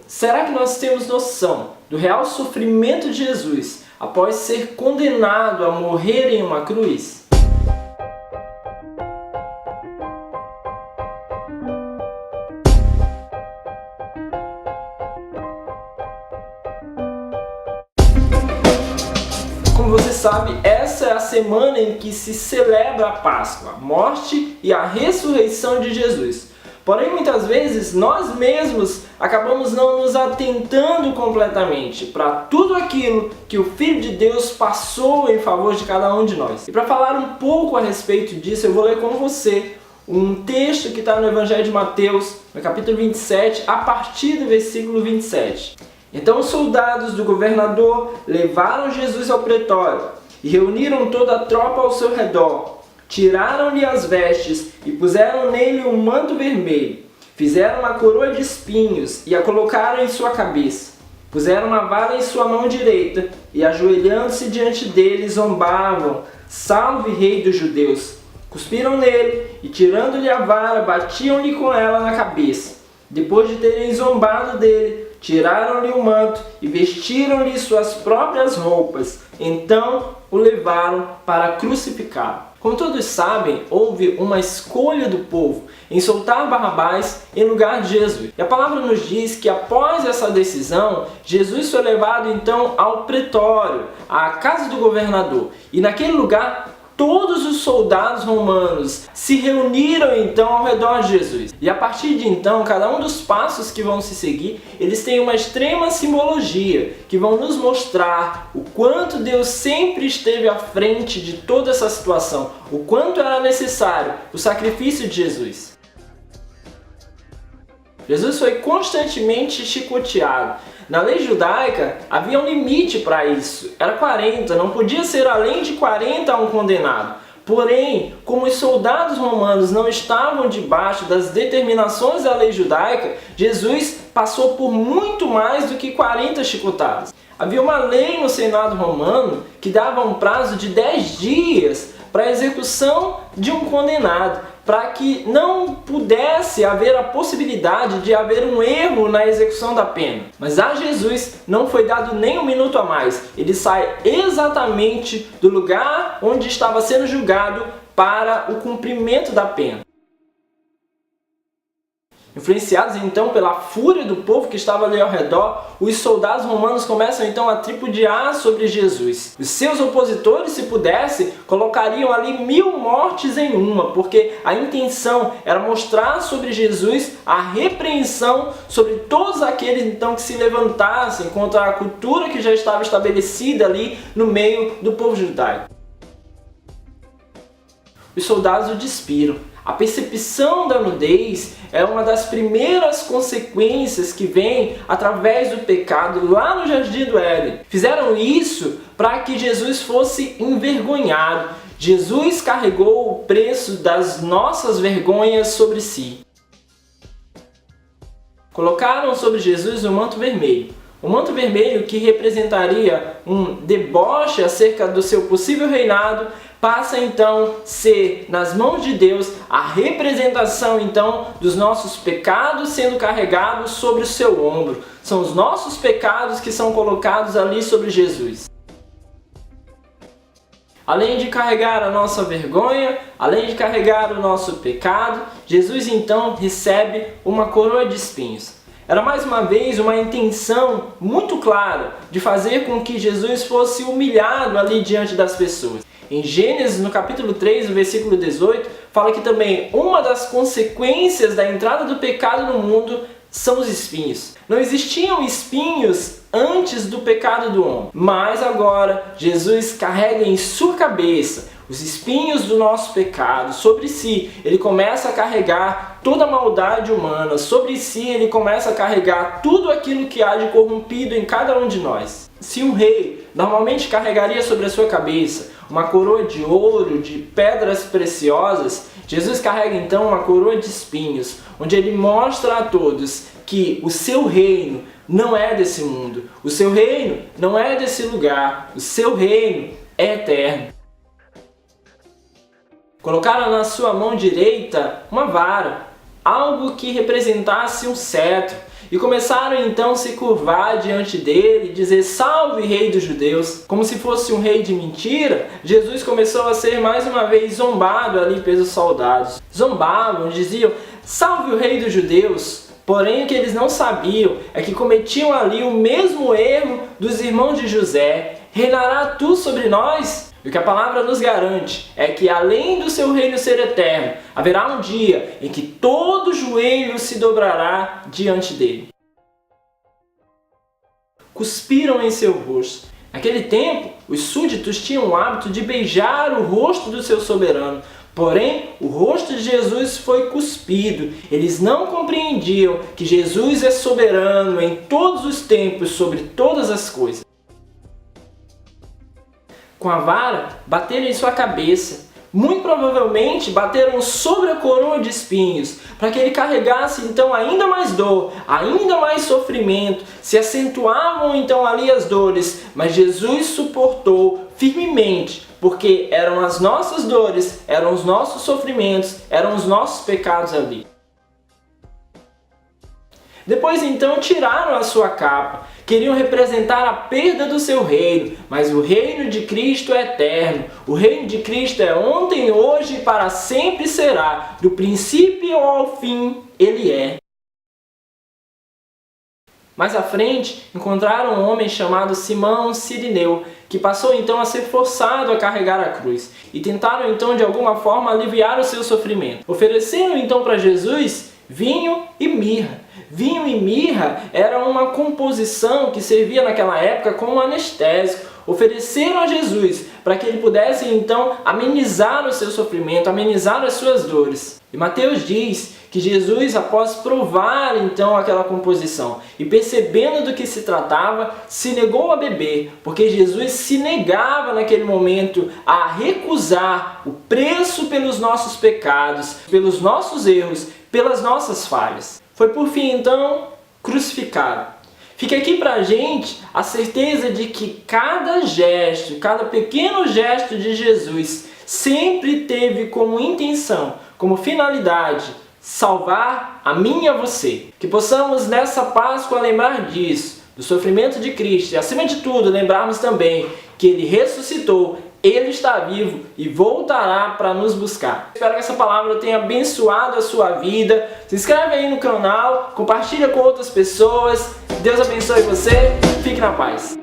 será que nós temos noção do real sofrimento de Jesus após ser condenado a morrer em uma cruz? Como você sabe, essa é a semana em que se celebra a Páscoa, a morte e a ressurreição de Jesus. Porém, muitas vezes, nós mesmos acabamos não nos atentando completamente para tudo aquilo que o Filho de Deus passou em favor de cada um de nós. E para falar um pouco a respeito disso, eu vou ler com você um texto que está no Evangelho de Mateus, no capítulo 27, a partir do versículo 27. Então os soldados do governador levaram Jesus ao pretório e reuniram toda a tropa ao seu redor. Tiraram-lhe as vestes e puseram nele um manto vermelho. Fizeram uma coroa de espinhos e a colocaram em sua cabeça. Puseram uma vara em sua mão direita e, ajoelhando-se diante dele, zombavam: "Salve, Rei dos Judeus!" Cuspiram nele e, tirando-lhe a vara, batiam-lhe com ela na cabeça. Depois de terem zombado dele, tiraram-lhe o manto e vestiram-lhe suas próprias roupas. Então o levaram para crucificá-lo. Como todos sabem, houve uma escolha do povo em soltar Barrabás em lugar de Jesus. E a palavra nos diz que após essa decisão, Jesus foi levado então ao pretório, à casa do governador. E naquele lugar, todos os soldados romanos se reuniram então ao redor de Jesus. E a partir de então, cada um dos passos que vão se seguir, eles têm uma extrema simbologia, que vão nos mostrar o quanto Deus sempre esteve à frente de toda essa situação, o quanto era necessário o sacrifício de Jesus. Jesus foi constantemente chicoteado. Na lei judaica havia um limite para isso, era 40, não podia ser além de 40 um condenado. Porém, como os soldados romanos não estavam debaixo das determinações da lei judaica, Jesus passou por muito mais do que 40 chicotadas. Havia uma lei no Senado romano que dava um prazo de 10 dias para a execução de um condenado, para que não pudesse haver a possibilidade de haver um erro na execução da pena. Mas a Jesus não foi dado nem um minuto a mais. Ele sai exatamente do lugar onde estava sendo julgado para o cumprimento da pena. Influenciados então pela fúria do povo que estava ali ao redor, os soldados romanos começam então a tripudiar sobre Jesus. Os seus opositores, se pudesse, colocariam ali 1000 mortes em uma, porque a intenção era mostrar sobre Jesus a repreensão sobre todos aqueles então que se levantassem contra a cultura que já estava estabelecida ali no meio do povo judaico. Os soldados o despiram. A percepção da nudez é uma das primeiras consequências que vem através do pecado lá no Jardim do Éden. Fizeram isso para que Jesus fosse envergonhado. Jesus carregou o preço das nossas vergonhas sobre si. Colocaram sobre Jesus o manto vermelho. O manto vermelho, que representaria um deboche acerca do seu possível reinado, passa então a ser, nas mãos de Deus, a representação então dos nossos pecados sendo carregados sobre o seu ombro. São os nossos pecados que são colocados ali sobre Jesus. Além de carregar a nossa vergonha, além de carregar o nosso pecado, Jesus então recebe uma coroa de espinhos. Era mais uma vez uma intenção muito clara de fazer com que Jesus fosse humilhado ali diante das pessoas. Em Gênesis, no capítulo 3, no versículo 18, fala que também uma das consequências da entrada do pecado no mundo são os espinhos. Não existiam espinhos antes do pecado do homem, mas agora Jesus carrega em sua cabeça os espinhos do nosso pecado. Sobre si ele começa a carregar toda a maldade humana, sobre si ele começa a carregar tudo aquilo que há de corrompido em cada um de nós. Se um rei normalmente carregaria sobre a sua cabeça uma coroa de ouro, de pedras preciosas, Jesus carrega então uma coroa de espinhos, onde ele mostra a todos que o seu reino não é desse mundo, o seu reino não é desse lugar, o seu reino é eterno. Colocaram na sua mão direita uma vara, algo que representasse um cetro. e começaram então a se curvar diante dele e dizer: salve, rei dos judeus. Como se fosse um rei de mentira, Jesus começou a ser mais uma vez zombado ali pelos soldados. Zombavam, diziam: salve o rei dos judeus. Porém, o que eles não sabiam é que cometiam ali o mesmo erro dos irmãos de José: reinará tu sobre nós? E o que a palavra nos garante é que, além do seu reino ser eterno, haverá um dia em que todo joelho se dobrará diante dele. Cuspiram em seu rosto. Naquele tempo, os súditos tinham o hábito de beijar o rosto do seu soberano. Porém, o rosto de Jesus foi cuspido. Eles não compreendiam que Jesus é soberano em todos os tempos sobre todas as coisas. Com a vara, bateram em sua cabeça. Muito provavelmente bateram sobre a coroa de espinhos, para que ele carregasse então ainda mais dor, ainda mais sofrimento. Se acentuavam então ali as dores, mas Jesus suportou firmemente, porque eram as nossas dores, eram os nossos sofrimentos, eram os nossos pecados ali. Depois então tiraram a sua capa. Queriam representar a perda do seu reino, mas o reino de Cristo é eterno. O reino de Cristo é ontem, hoje e para sempre será. Do princípio ao fim, ele é. Mais à frente, encontraram um homem chamado Simão Cirineu, que passou então a ser forçado a carregar a cruz. E tentaram então de alguma forma aliviar o seu sofrimento. Ofereceram então para Jesus vinho e mirra. Vinho e mirra era uma composição que servia naquela época como anestésico. Ofereceram a Jesus para que ele pudesse então amenizar o seu sofrimento, amenizar as suas dores. E Mateus diz que Jesus, após provar então aquela composição e percebendo do que se tratava, se negou a beber, porque Jesus se negava naquele momento a recusar o preço pelos nossos pecados, pelos nossos erros, pelas nossas falhas. Foi por fim então crucificado. Fica aqui pra gente a certeza de que cada gesto, cada pequeno gesto de Jesus sempre teve como intenção, como finalidade, salvar a mim e a você. Que possamos nessa Páscoa lembrar disso, do sofrimento de Cristo, e acima de tudo lembrarmos também que Ele ressuscitou, Ele está vivo e voltará para nos buscar. Espero que essa palavra tenha abençoado a sua vida. Se inscreve aí no canal, compartilha com outras pessoas. Deus abençoe você, fique na paz.